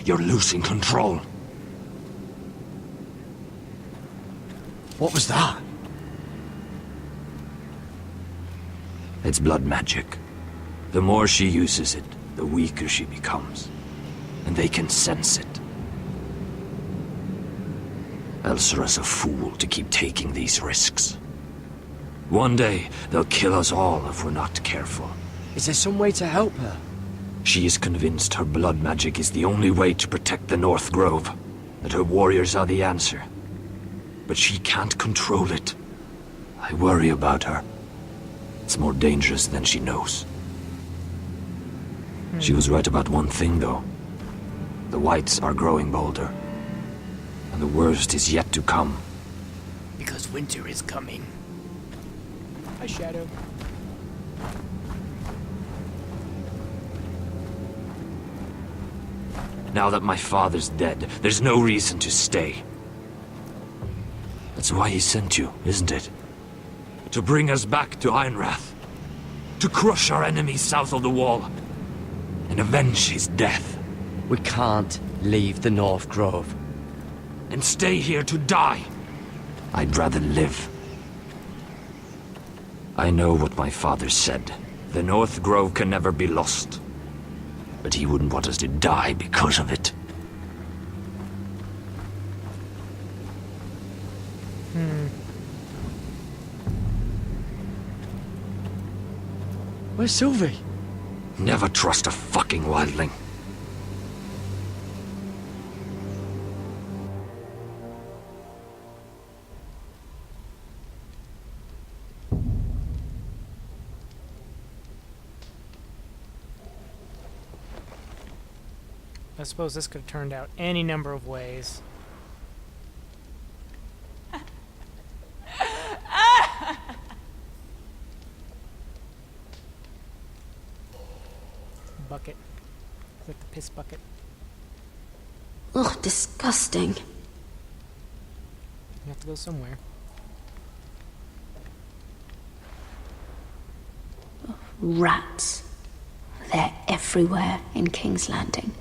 You're losing control. What was that? It's blood magic. The more she uses it, the weaker she becomes. And they can sense it. Elsera's a fool to keep taking these risks. One day, they'll kill us all if we're not careful. Is there some way to help her? She is convinced her blood magic is the only way to protect the North Grove, that her warriors are the answer. But she can't control it. I worry about her. It's more dangerous than she knows. She was right about one thing, though. The Whites are growing bolder. And the worst is yet to come. Because winter is coming. Hi, Shadow. Now that my father's dead, there's no reason to stay. That's why he sent you, isn't it? To bring us back to Ironrath. To crush our enemies south of the Wall. And avenge his death. We can't leave the North Grove. And stay here to die. I'd rather live. I know what my father said. The North Grove can never be lost. But he wouldn't want us to die because of it. Where's Sylvie? Never trust a fucking wildling. I suppose this could have turned out any number of ways. Bucket. Like the piss bucket. Ugh, disgusting. You have to go somewhere. Rats. They're everywhere in King's Landing.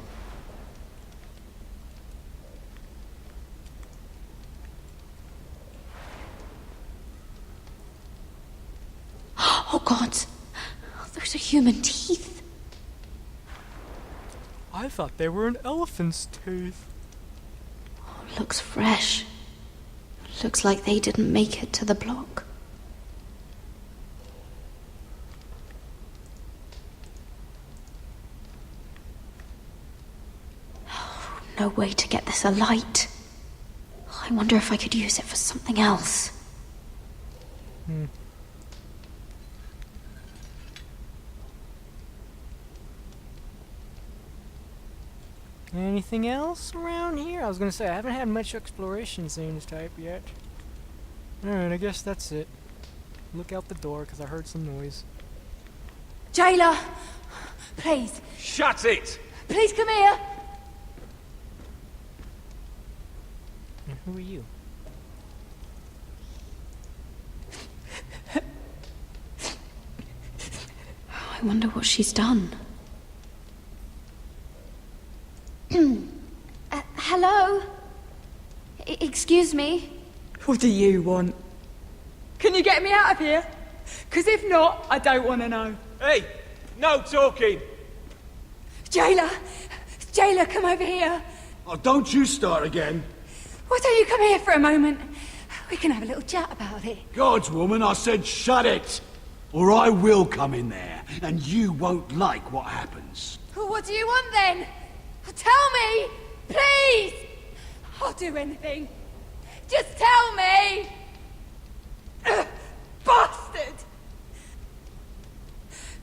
Oh God! Those are human teeth. I thought they were an elephant's tooth. Oh, looks fresh. Looks like they didn't make it to the block. Oh, no way to get this alight. I wonder if I could use it for something else. Anything else around here? I was gonna say, I haven't had much exploration scenes type yet. Alright, I guess that's it. Look out the door, because I heard some noise. Jailer! Please, Shut it! please come here! And who are you? I wonder what she's done. Hello? Excuse me? What do you want? Can you get me out of here? Because if not, I don't want to know. Hey, no talking! Jailer! Jailer, come over here! Oh, don't you start again. Why don't you come here for a moment? We can have a little chat about it. God's woman, I said shut it! Or I will come in there, and you won't like what happens. Well, what do you want then? Tell me! Please! I'll do anything. Just tell me! Ugh, bastard!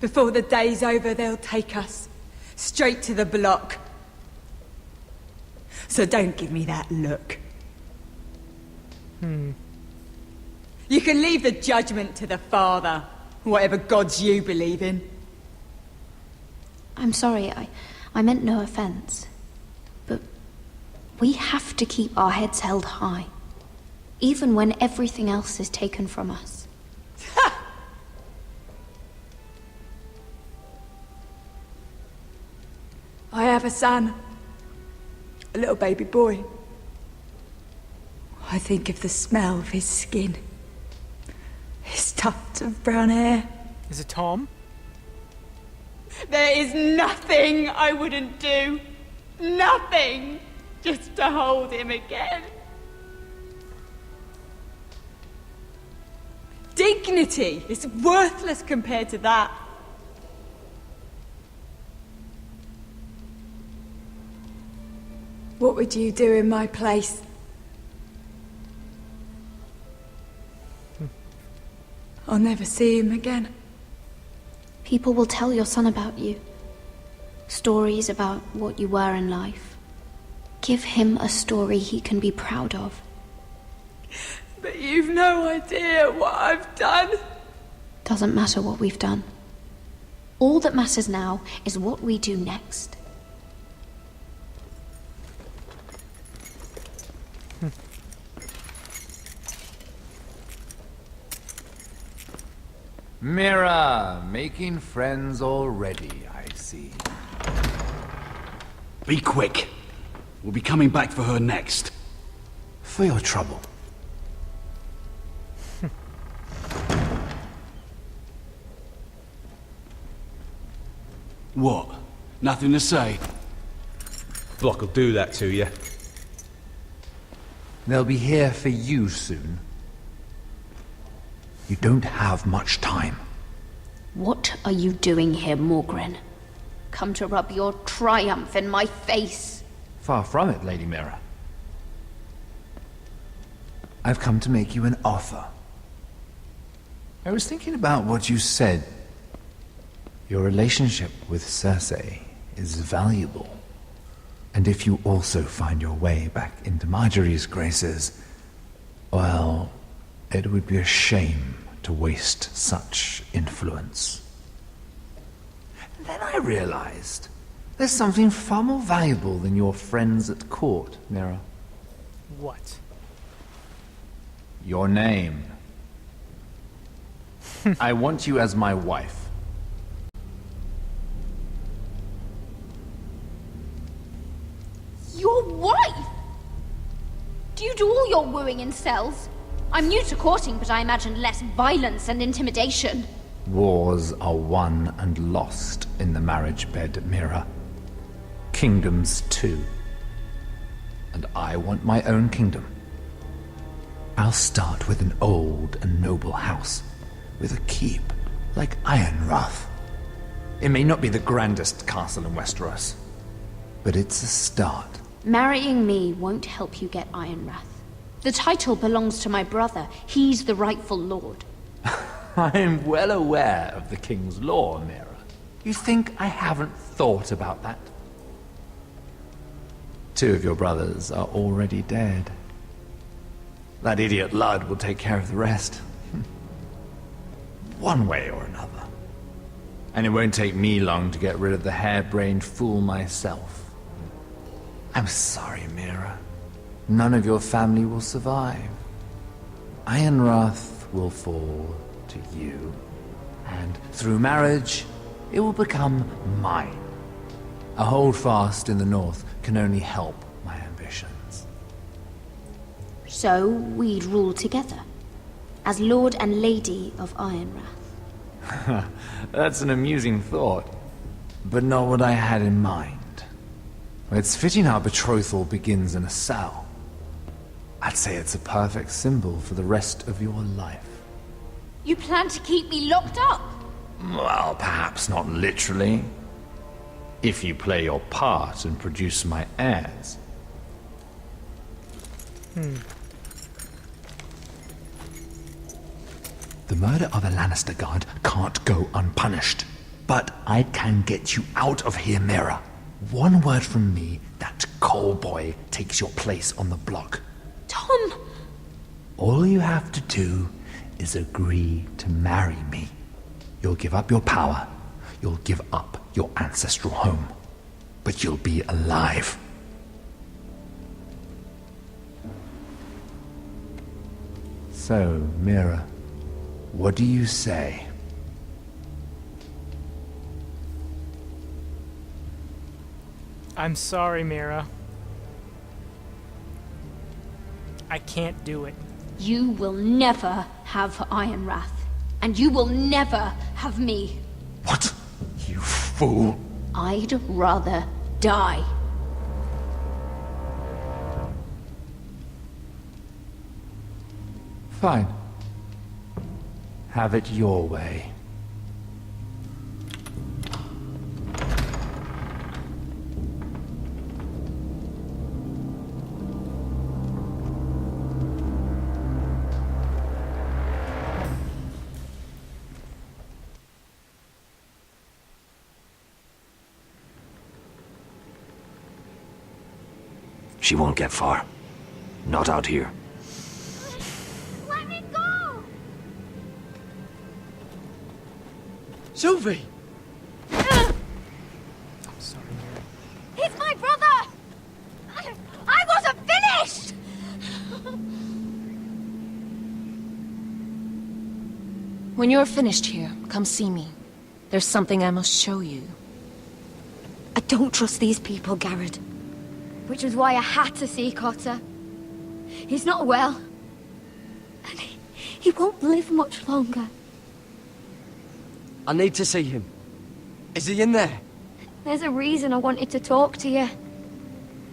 Before the day's over, they'll take us straight to the block. So don't give me that look. You can leave the judgment to the Father, whatever gods you believe in. I'm sorry, I meant no offense. But we have to keep our heads held high. Even when everything else is taken from us. I have a son. a little baby boy. I think of the smell of his skin, his tufts of brown hair. Is it Tom? There is nothing I wouldn't do. Nothing. Just to hold him again. Dignity is worthless compared to that. What would you do in my place? I'll never see him again. People will tell your son about you. Stories about what you were in life. Give him a story he can be proud of. But you've no idea what I've done. Doesn't matter what we've done. All that matters now is what we do next. Mira, making friends already, I see. Be quick. We'll be coming back for her next. For your trouble. What? Nothing to say? Block will do that to you. They'll be here for you soon. You don't have much time. What are you doing here, Morgren? Come to rub your triumph in my face. Far from it, Lady Mira. I've come to make you an offer. I was thinking about what you said. Your relationship with Cersei is valuable. And if you also find your way back into Marjorie's graces, well, it would be a shame to waste such influence. And then I realized there's something far more valuable than your friends at court, Mira. What? Your name. I want you as my wife. Your wife? Do you do all your wooing in cells? I'm new to courting, but I imagine less violence and intimidation. Wars are won and lost in the marriage bed, Mira. Kingdoms too. And I want my own kingdom. I'll start with an old and noble house, with a keep like Ironrath. It may not be the grandest castle in Westeros, but it's a start. Marrying me won't help you get Ironrath. The title belongs to my brother. He's the rightful lord. I'm well aware of the king's law, Mira. You think I haven't thought about that? 2 of your brothers are already dead. That idiot Ludd will take care of the rest. One way or another. And it won't take me long to get rid of the harebrained fool myself. I'm sorry, Mira. None of your family will survive. Ironrath will fall to you. And through marriage, it will become mine. A holdfast in the north can only help my ambitions. So we'd rule together, as Lord and Lady of Ironrath. That's an amusing thought, but not what I had in mind. It's fitting our betrothal begins in a cell. I'd say it's a perfect symbol for the rest of your life. You plan to keep me locked up? Well, perhaps not literally. If you play your part and produce my heirs. The murder of a Lannister guard can't go unpunished. But I can get you out of here, Mira. One word from me, that coal boy takes your place on the block. Tom! All you have to do is agree to marry me. You'll give up your power. You'll give up your ancestral home. But you'll be alive. So, Mira, what do you say? I'm sorry, Mira. I can't do it. You will never have Ironrath. And you will never have me. What? You fool. I'd rather die. Fine. Have it your way. She won't get far. Not out here. Let me go! Sylvie! I'm sorry, Mary. He's my brother! I wasn't finished! When you're finished here, come see me. There's something I must show you. I don't trust these people, Garrett. Which was why I had to see Cotter. He's not well. And he won't live much longer. I need to see him. Is he in there? There's a reason I wanted to talk to you.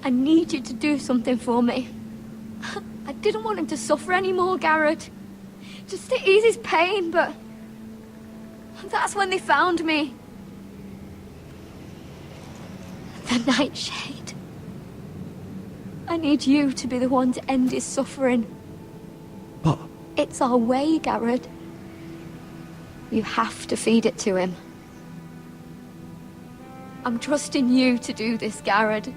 I need you to do something for me. I didn't want him to suffer anymore, Garrett. Just to ease his pain, but... that's when they found me. The Nightshade. I need you to be the one to end his suffering. But... It's our way, Garrett. You have to feed it to him. I'm trusting you to do this, Garrett.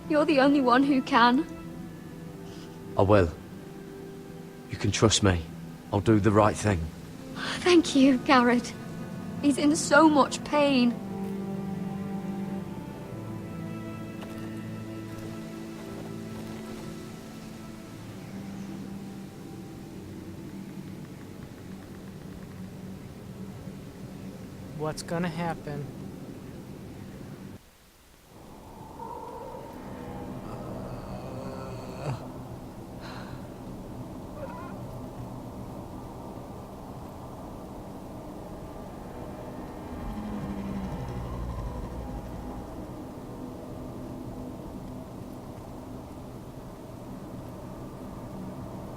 You're the only one who can. I will. You can trust me. I'll do the right thing. Thank you, Garrett. He's in so much pain. What's gonna happen?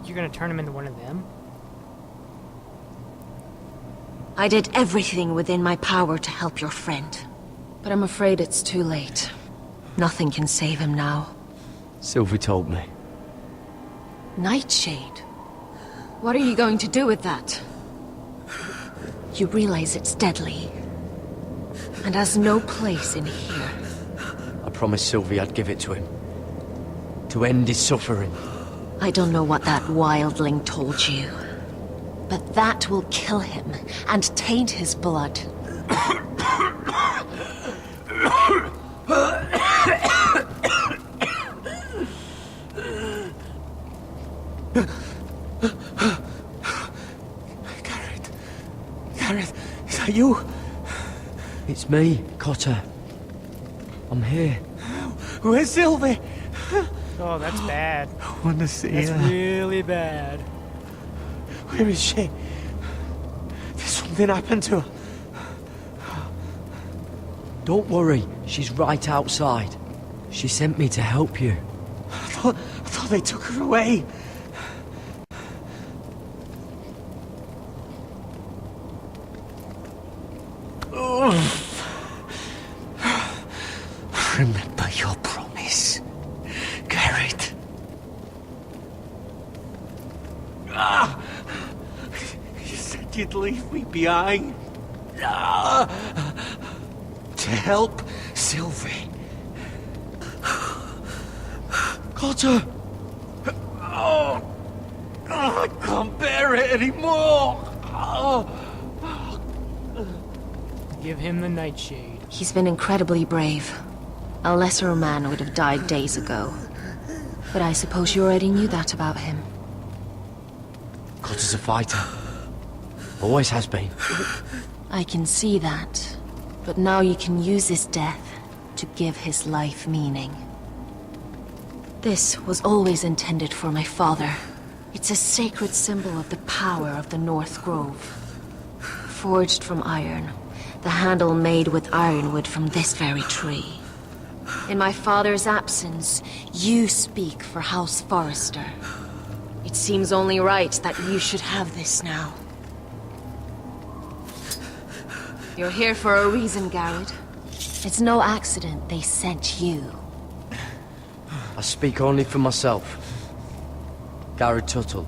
You're gonna turn him into one of them? I did everything within my power to help your friend. But I'm afraid it's too late. Nothing can save him now. Sylvie told me. Nightshade? What are you going to do with that? You realize it's deadly. And has no place in here. I promised Sylvie I'd give it to him. To end his suffering. I don't know what that wildling told you. But that will kill him and taint his blood. Garrett, is that you? It's me, Cotter. I'm here. Where's Sylvie? Oh, that's bad. I want to see That's her. really bad. Where is she? Did something happen to her? Don't worry, she's right outside. She sent me to help you. I thought they took her away. Remember your promise, Garrett. You said you'd leave me behind. To help Sylvie. Cotter! I can't bear it anymore! Give him the Nightshade. He's been incredibly brave. A lesser man would have died days ago. But I suppose you already knew that about him. Cotter's a fighter. Always has been. I can see that. But now you can use his death to give his life meaning. This was always intended for my father. It's a sacred symbol of the power of the North Grove. Forged from iron, the handle made with ironwood from this very tree. In my father's absence, you speak for House Forrester. It seems only right that you should have this now. You're here for a reason, Garrett. It's no accident they sent you. I speak only for myself. Garrett Tuttle.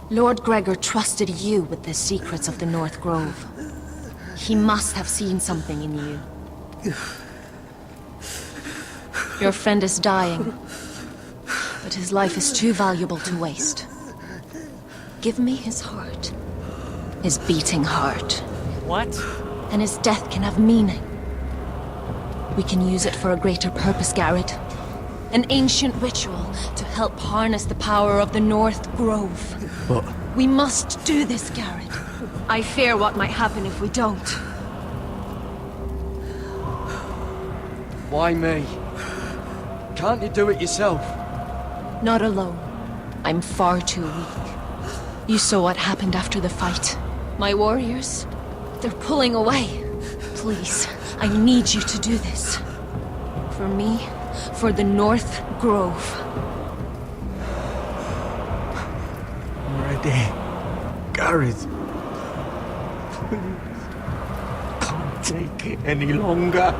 Lord Gregor trusted you with the secrets of the North Grove. He must have seen something in you. Your friend is dying, but his life is too valuable to waste. Give me his heart. His beating heart. What? And his death can have meaning. We can use it for a greater purpose, Garrett. An ancient ritual to help harness the power of the North Grove. But We must do this, Garrett. I fear what might happen if we don't. why me? Can't you do it yourself? Not alone. I'm far too weak. You saw what happened after the fight. My warriors, they're pulling away. Please, I need you to do this. For me, for the North Grove. I'm ready. Garrett. Can't take it any longer.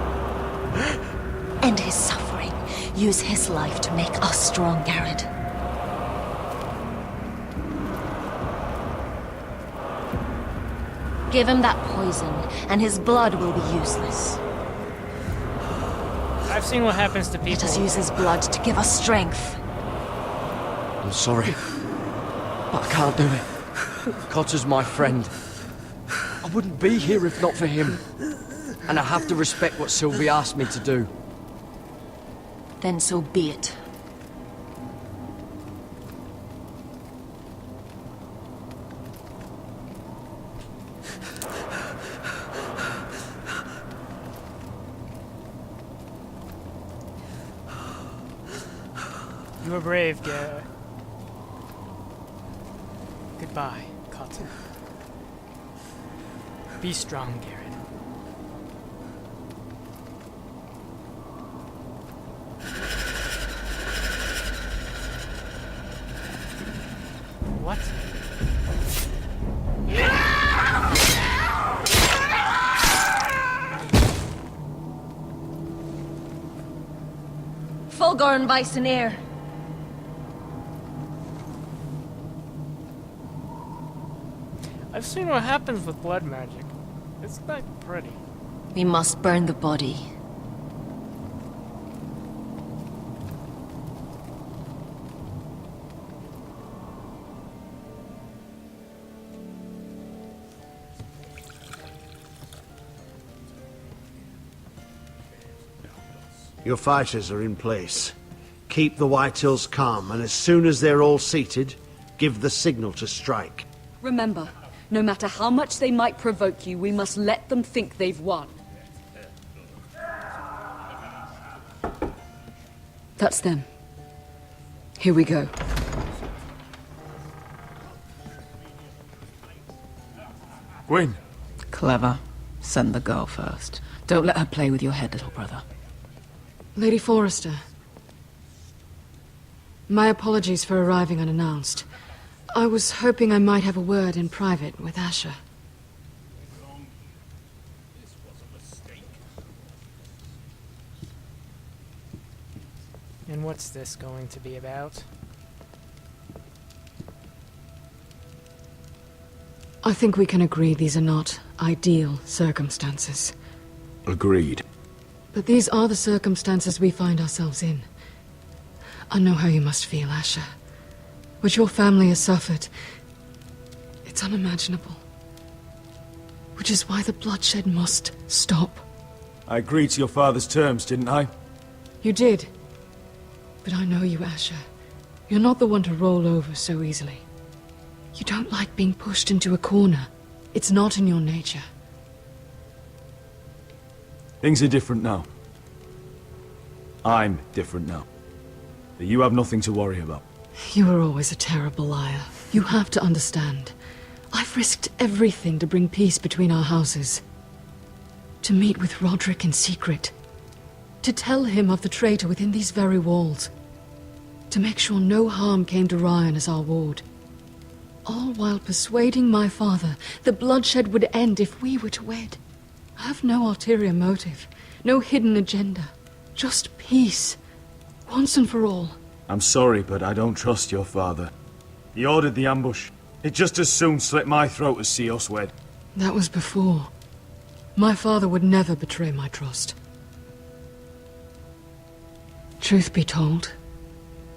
End his suffering. Use his life to make us strong, Garrett. Give him that poison, and his blood will be useless. I've seen what happens to Let people. us use his blood to give us strength. I'm sorry, but I can't do it. Cotter's my friend. I wouldn't be here if not for him. And I have to respect what Sylvie asked me to do. Then so be it. You were brave, Garrett. Goodbye, Cotter. Be strong, Garrett. What? Fulgur and Vysoneer. I've seen what happens with blood magic. It's not pretty. We must burn the body. Your fighters are in place. Keep the Whitehills calm, and as soon as they're all seated, give the signal to strike. Remember, no matter how much they might provoke you, we must let them think they've won. That's them. Here we go. Gwyn. Clever. Send the girl first. Don't let her play with your head, little brother. Lady Forrester. My apologies for arriving unannounced. I was hoping I might have a word in private with Asher. And what's this going to be about? I think we can agree these are not ideal circumstances. Agreed. But these are the circumstances we find ourselves in. I know how you must feel, Asher. What your family has suffered, it's unimaginable. Which is why the bloodshed must stop. I agreed to your father's terms, didn't I? You did. But I know you, Asher. You're not the one to roll over so easily. You don't like being pushed into a corner. It's not in your nature. Things are different now. I'm different now. that you have nothing to worry about. You were always a terrible liar. You have to understand. I've risked everything to bring peace between our houses. To meet with Roderick in secret. To tell him of the traitor within these very walls. To make sure no harm came to Ryan as our ward. All while persuading my father the bloodshed would end if we were to wed. I have no ulterior motive, no hidden agenda. Just peace, once and for all. I'm sorry, but I don't trust your father. He ordered the ambush. He'd just as soon slit my throat as see us wed. That was before. My father would never betray my trust. Truth be told,